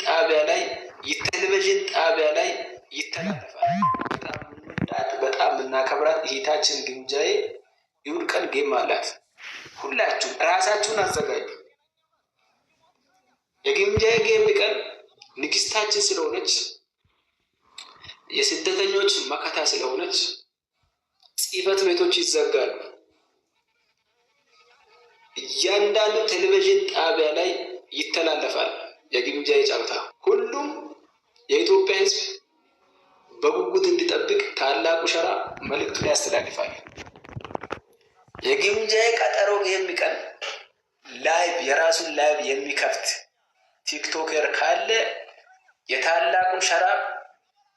ጣቢያ ላይ የቴሌቪዥን ጣቢያ ላይ ይተላለፋል። በጣም እናከብራት እህታችን ግምጃዬ ይሁን ቀን ጌም አላት። ሁላችሁ ራሳችሁን አዘጋጁ። የግምጃዬ ጌም ቀን ንግስታችን ስለሆነች የስደተኞች መከታ ስለሆነች ጽሕፈት ቤቶች ይዘጋሉ። እያንዳንዱ ቴሌቪዥን ጣቢያ ላይ ይተላለፋል የግምጃዬ ጨዋታ። ሁሉም የኢትዮጵያ ሕዝብ በጉጉት እንዲጠብቅ ታላቁ ሸራ መልእክቱን ያስተላልፋል። የግምጃዬ ቀጠሮ ጌም ቀን ላይቭ የራሱን ላይቭ የሚከፍት ቲክቶከር ካለ የታላቁን ሸራ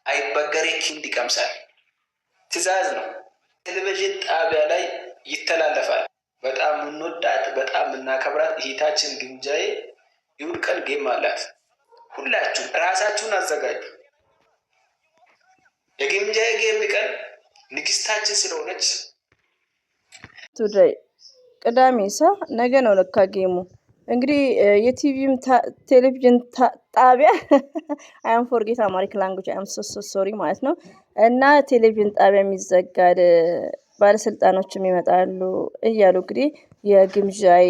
አይበገሬ ኪንድ ይቀምሳል። ትዕዛዝ ነው። ቴሌቪዥን ጣቢያ ላይ ይተላለፋል። በጣም እንወዳት በጣም እናከብራት እህታችን ግምጃዬ ይሁን ቀን ጌም አላት። ሁላችሁ ራሳችሁን አዘጋጁ። የግምጃዬ ጌም ቀን ንግስታችን ስለሆነች ቱዴይ ቅዳሜ ነገ ነው ለካ ጌሙ። እንግዲህ የቲቪም ቴሌቪዥን ጣቢያ አም ፎርጌት አማሪክ ላንጉጅ አም ሶሪ ማለት ነው። እና ቴሌቪዥን ጣቢያ የሚዘጋል ባለስልጣኖችም ይመጣሉ እያሉ እንግዲህ የግምጃዬ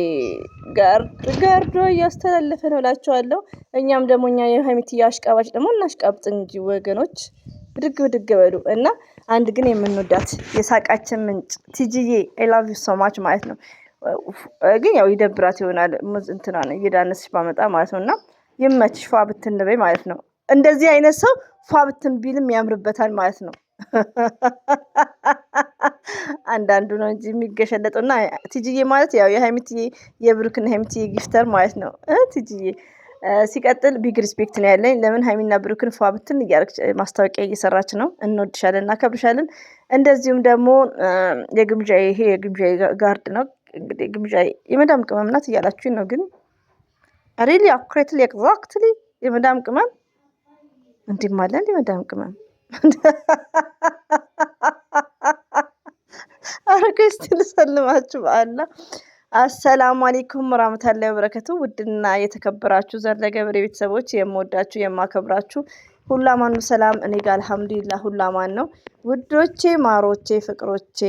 ጋርዶ እያስተላለፈ ነው እላቸዋለሁ። እኛም ደግሞ እኛ የሀይሚትዬ አሽቃባጭ ደግሞ እናሽቃብጥ እንጂ ወገኖች ብድግ በሉ። እና አንድ ግን የምንወዳት የሳቃችን ምንጭ ቲጂዬ አይ ላቭ ዩ ሶ ማች ማለት ነው። ግን ያው ይደብራት ይሆናል እንትና ነው እየዳነስሽ ባመጣ ማለት ነው። እና ይመችሽ ፏ ብትን በይ ማለት ነው። እንደዚህ አይነት ሰው ፏ ብትን ቢልም ያምርበታል ማለት ነው። አንዳንዱ ነው እንጂ የሚገሸለጠው እና ቲጂዬ ማለት ያው የሀይሚትዬ የብሩክና ሀይሚትዬ ጊፍተር ማለት ነው ቲጂዬ። ሲቀጥል ቢግ ሪስፔክት ነው ያለኝ። ለምን ሀይሚና ብሩክን ፏ ብትን እያደረግች ማስታወቂያ እየሰራች ነው። እንወድሻለን እናከብርሻለን። እንደዚሁም ደግሞ የግምጃዬ ይሄ የግምጃዬ ጋርድ ነው እንግዲህ ግምጃዬ የመዳም ቅመም ናት እያላችሁኝ ነው። ግን ሪሊ አኩሬትሊ ኤግዛክትሊ የመዳም ቅመም እንዲህም አለ እንደ መዳም ቅመም አረከስቲ ልሰልማችሁ በአላ። አሰላሙ አለይኩም ወራህመቱላሂ ወበረከቱ። ውድና የተከበራችሁ ዘርለገብሬ ቤተሰቦች የምወዳችሁ የማከብራችሁ ሁሉ አማን ሰላም፣ እኔ ጋር አልሐምዱሊላህ ሁሉ አማን ነው። ውዶቼ ማሮቼ ፍቅሮቼ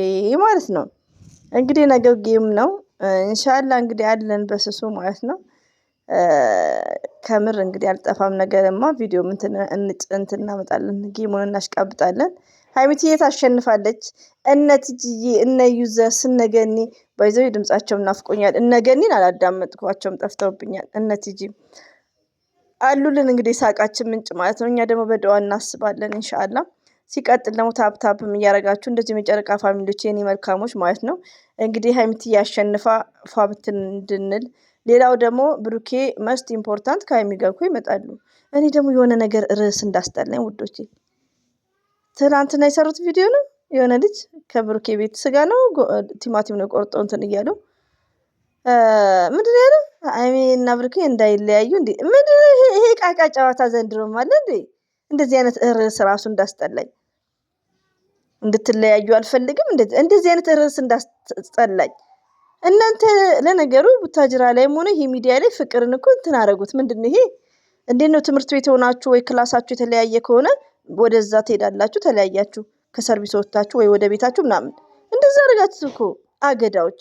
ማለት ነው። እንግዲህ ነገው ጌም ነው ኢንሻአላህ እንግዲህ አለን በስሱ ማለት ነው። ከምር እንግዲህ አልጠፋም። ነገርማ ቪዲዮ እንትን እናመጣለን፣ ጌሙን እናሽቃብጣለን። ሀይሚትዬ ታሸንፋለች። እነ ቲጂዬ እነ ዩዘርስ እነ ገኒ ባይዘው ድምጻቸው እናፍቆኛል። እነ ገኒን አላዳመጥኳቸውም ጠፍተውብኛል። እነ ቲጂ አሉልን እንግዲህ ሳቃችን ምንጭ ማለት ነው። እኛ ደግሞ በደዋ እናስባለን ኢንሻአላህ። ሲቀጥል ደግሞ ታፕታፕም እያረጋችሁ እንደዚህ የጨረቃ ፋሚሊዎች የኔ መልካሞች ማለት ነው። እንግዲህ ሀይሚትዬ አሸንፋ ፏብትን እንድንል። ሌላው ደግሞ ብሩኬ መስት ኢምፖርታንት ከሀይሚ ጋር እኮ ይመጣሉ። እኔ ደግሞ የሆነ ነገር ርዕስ እንዳስጠላኝ ውዶቼ ትናንትና የሰሩት ቪዲዮ ነው። የሆነ ልጅ ከብሩኬ ቤት ስጋ ነው ቲማቲም ነው ቆርጦ እንትን እያለው ምንድን ያለው ሀይሚና ብሩኬ እንዳይለያዩ እንዴ! ምንድን ይሄ ቃቃ ጨዋታ ዘንድሮም አለ እንዴ! እንደዚህ አይነት ርዕስ ራሱ እንዳስጠላኝ፣ እንድትለያዩ አልፈልግም እንደዚህ አይነት ርዕስ እንዳስጠላኝ። እናንተ ለነገሩ ቡታጅራ ላይም ሆነ ይሄ ሚዲያ ላይ ፍቅርን እኮ እንትን አደረጉት። ምንድን ይሄ እንዴት ነው? ትምህርት ቤት ሆናችሁ ወይ ክላሳችሁ የተለያየ ከሆነ ወደዛ ትሄዳላችሁ፣ ተለያያችሁ፣ ከሰርቪስ ወጣችሁ ወይ ወደ ቤታችሁ ምናምን እንደዛ አድርጋችሁ እኮ አገዳዎች።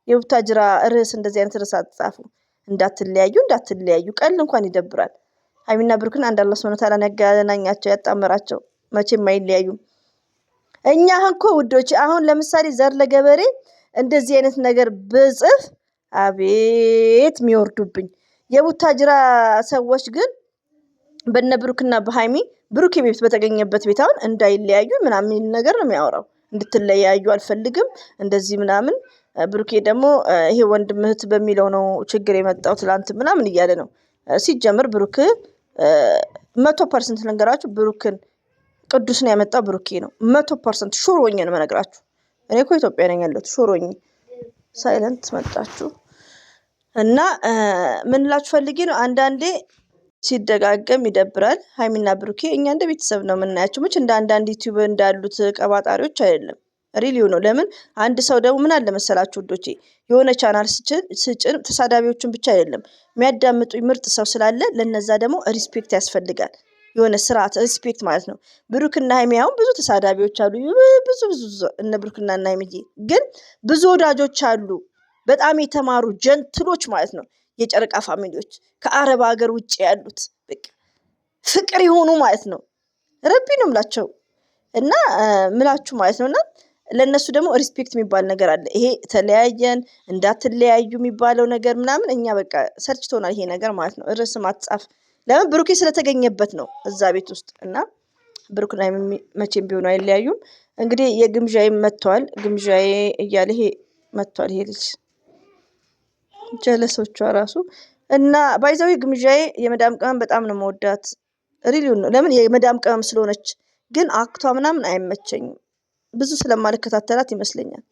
የቡታጅራ ርዕስ እንደዚህ አይነት ርዕስ አትጻፉ። እንዳትለያዩ ቀል እንኳን ይደብራል። ሀይሚና ብሩክን አንድ አላህ ሱብሃነሁ ወተዓላ ያገናኛቸው ያጣመራቸው፣ መቼም አይለያዩም። እኛ እኮ ውዶች አሁን ለምሳሌ ዘር ለገበሬ እንደዚህ አይነት ነገር ብጽፍ አቤት የሚወርዱብኝ። የቡታጅራ ሰዎች ግን በነ ብሩክና በሃይሚ ብሩክ ቤት በተገኘበት ቤት አሁን እንዳይለያዩ ምናምን ነገር ነው የሚያወራው። እንድትለያዩ አልፈልግም እንደዚህ ምናምን። ብሩኬ ደግሞ ይሄ ወንድም እህት በሚለው ነው ችግር የመጣው ትላንት ምናምን እያለ ነው። ሲጀምር ብሩክ 100% ልንገራችሁ፣ ብሩክን ቅዱስን ያመጣው ብሩኬ ነው። 100% ሹር ሆኜ ነው የምነግራችሁ። እኔ እኮ ኢትዮጵያ ነኝ ያለሁት። ሹር ሆኜ ሳይለንት መጣችሁ እና ምን ላችሁ ፈልጌ ነው አንዳንዴ ሲደጋገም ይደብራል። ሀይሚና ብሩኬ እኛ እንደ ቤተሰብ ነው የምናያቸው። መች እንደ አንዳንድ ዩቲዩብ እንዳሉት ቀባጣሪዎች አይደለም። ሪሊው ነው። ለምን አንድ ሰው ደግሞ ምን አለ መሰላችሁ ውዶቼ፣ የሆነ ቻናል ስጭን ተሳዳቢዎችን ብቻ አይደለም የሚያዳምጡኝ ምርጥ ሰው ስላለ ለነዛ ደግሞ ሪስፔክት ያስፈልጋል። የሆነ ስርዓት ሪስፔክት ማለት ነው። ብሩክና ሀይሚ አሁን ብዙ ተሳዳቢዎች አሉ፣ ብዙ እነ ብሩክና እና ሀይሚዬ ግን ብዙ ወዳጆች አሉ፣ በጣም የተማሩ ጀንትሎች ማለት ነው። የጨረቃ ፋሚሊዎች ከአረብ ሀገር ውጭ ያሉት በቃ ፍቅር የሆኑ ማለት ነው። ረቢ ነው ምላቸው እና ምላችሁ ማለት ነውና ለነሱ ደግሞ ሪስፔክት የሚባል ነገር አለ። ይሄ ተለያየን እንዳትለያዩ የሚባለው ነገር ምናምን እኛ በቃ ሰልችቶናል ይሄ ነገር ማለት ነው። ርዕስ ማጻፍ ለምን ብሩኬ ስለተገኘበት ነው እዛ ቤት ውስጥ እና ብሩክና መቼም ቢሆኑ አይለያዩም። እንግዲህ የግምዣዬ መጥቷል፣ ግምዣዬ እያለ ይሄ መጥቷል። ይሄ ልጅ ጀለሶቿ ራሱ እና ባይዛዊ ግምዣዬ የመዳም ቅመም በጣም ነው መወዳት። ሪሊውን ነው። ለምን የመዳም ቅመም ስለሆነች፣ ግን አክቷ ምናምን አይመቸኝም። ብዙ ስለማልከታተላት ይመስለኛል።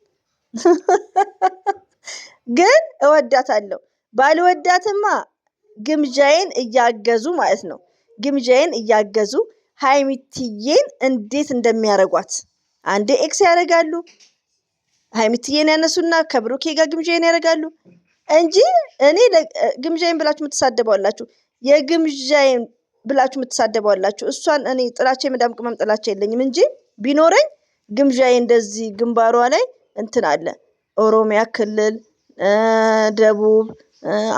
ግን እወዳታለሁ። ባልወዳትማ ግምዣዬን እያገዙ ማለት ነው። ግምዣዬን እያገዙ ሀይሚትዬን እንዴት እንደሚያረጓት አንዴ ኤክስ ያደርጋሉ። ሀይሚትዬን ያነሱና ከብሩኬ ጋር ግምዣዬን ያደርጋሉ እንጂ እኔ ግምዣዬን ብላችሁ የምትሳደባላችሁ፣ የግምዣዬን ብላችሁ የምትሳደባላችሁ። እሷን እኔ ጥላቻ የመዳም ቅመም ጥላቻ የለኝም እንጂ ቢኖረኝ ግምዣዬ እንደዚህ ግንባሯ ላይ እንትን አለ ኦሮሚያ ክልል፣ ደቡብ፣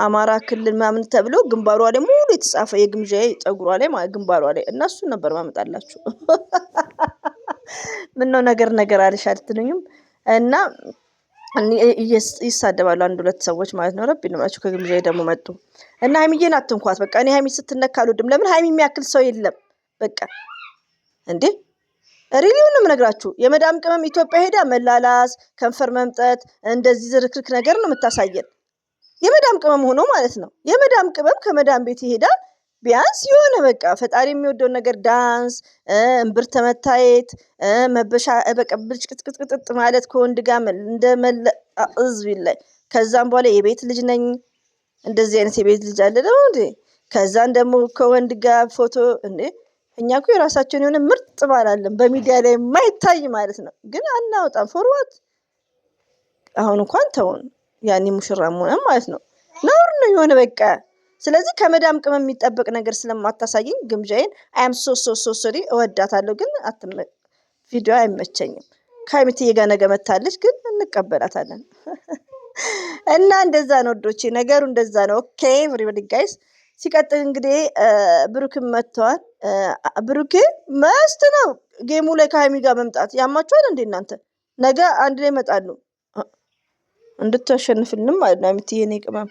አማራ ክልል ምናምን ተብሎ ግንባሯ ላይ ሙሉ የተጻፈ የግምዣዬ ፀጉሯ ላይ ግንባሯ ላይ እና እሱን ነበር ማመጣላችሁ። ምነው ነገር አልሽ አትሉኝም? እና ይሳደባሉ አንድ ሁለት ሰዎች ማለት ነው። ረቢ ነው ከግምዣዬ ደግሞ መጡ እና ሀይሚዬን አትንኳት። በቃ እኔ ሀይሚ ስትነካ አልወድም። ለምን ሀይሚ የሚያክል ሰው የለም። በቃ እንዴ ሪሊውን ነው የምነግራችሁ። የመዳም ቅመም ኢትዮጵያ ሄዳ መላላስ፣ ከንፈር መምጠት፣ እንደዚህ ዝርክርክ ነገር ነው የምታሳየን። የመዳም ቅመም ሆኖ ማለት ነው። የመዳም ቅመም ከመዳም ቤት ይሄዳ ቢያንስ የሆነ በቃ ፈጣሪ የሚወደውን ነገር ዳንስ፣ እምብርት መታየት፣ መበሻ በቃ ብልጭቅጥቅጥቅጥ ማለት ከወንድ ጋር እንደመለ ህዝብ ላይ ከዛም በኋላ የቤት ልጅ ነኝ እንደዚህ አይነት የቤት ልጅ አለ ደግሞ እንዴ። ከዛን ደግሞ ከወንድ ጋር ፎቶ እንዴ። እኛ እኮ የራሳችን የሆነ ምርጥ ባል አለን በሚዲያ ላይ የማይታይ ማለት ነው። ግን አናወጣም። ፎርዋት አሁን እንኳን ተውን። ያኔ ሙሽራም ሆነ ማለት ነው ነውር ነው የሆነ በቃ። ስለዚህ ከመዳም ቅመም የሚጠበቅ ነገር ስለማታሳየኝ ግምዣዬን አም ሶሪ እወዳታለሁ፣ ግን ቪዲዮ አይመቸኝም። ከሀይሚትዬ ጋር ነገ መታለች፣ ግን እንቀበላታለን። እና እንደዛ ነው ወዶቼ፣ ነገሩ እንደዛ ነው። ኦኬ ኤቭሪባዲ ጋይስ። ሲቀጥል እንግዲህ ብሩክም መጥተዋል። ብሩኬ መስት ነው ጌሙ ላይ ከሀይሚ ጋር መምጣት። ያማችኋል እንዴ እናንተ? ነገ አንድ ላይ ይመጣሉ እንድታሸንፍልንም ማለት ነው። ሀይሚትዬ የኔ ቅመም፣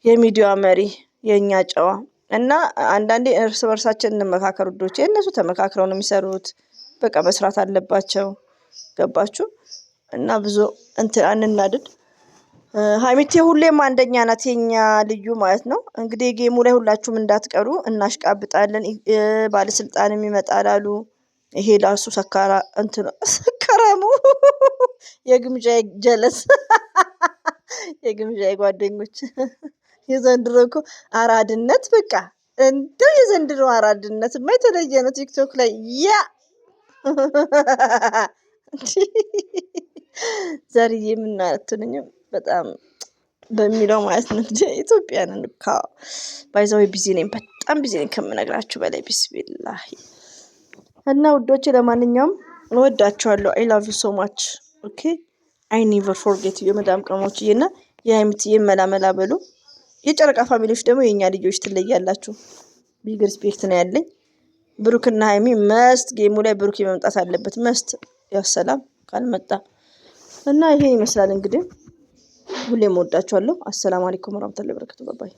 የሚዲያ መሪ፣ የኛ ጨዋ እና አንዳንዴ እርስ በርሳችን እንመካከር ውዶቼ። እነሱ ተመካክረው ነው የሚሰሩት። በቃ መስራት አለባቸው። ገባችሁ? እና ብዙ እንትን አንናድድ። ሀይሚቴ ሁሌም አንደኛ ናት፣ የኛ ልዩ ማለት ነው። እንግዲህ ጌሙ ላይ ሁላችሁም እንዳትቀሩ፣ እናሽቃብጣለን። ባለስልጣንም ይመጣል አሉ። ይሄ ላሱ ሰካራ እንትን ሰካራሙ የግምዣ ጀለስ የግምዣ ጓደኞች የዘንድሮ እኮ አራድነት በቃ እንደው የዘንድሮ አራድነት የተለየ ነው። ቲክቶክ ላይ ያ ዘርዬ የምናትንኝም በጣም በሚለው ማለት ነው። ኢትዮጵያንን ባይዛዊ ቢዚ ነኝ፣ በጣም ቢዚ ነኝ ከምነግራችሁ በላይ ቢስሚላህ። እና ውዶቼ ለማንኛውም እወዳችኋለሁ። አይ ላቭ ዩ ሶ ማች ኦኬ። አይ ኔቨር ፎርጌት ዩ የመዳም ቅመሞችዬ እና የሀይሚትዬ መላመላ በሉ። የጨረቃ ፋሚሊዎች ደግሞ የኛ ልጆች ትለያላችሁ። ቢግ ሪስፔክት ነው ያለኝ። ብሩክና ሀይሚ መስት ጌሙ ላይ ብሩክ መምጣት አለበት። መስት ያሰላም ካልመጣ እና ይሄ ይመስላል እንግዲህ። ሁሌም ወዳችኋለሁ። አሰላሙ አለይኩም ወራህመቱላሂ ወበረካቱ። ባባይ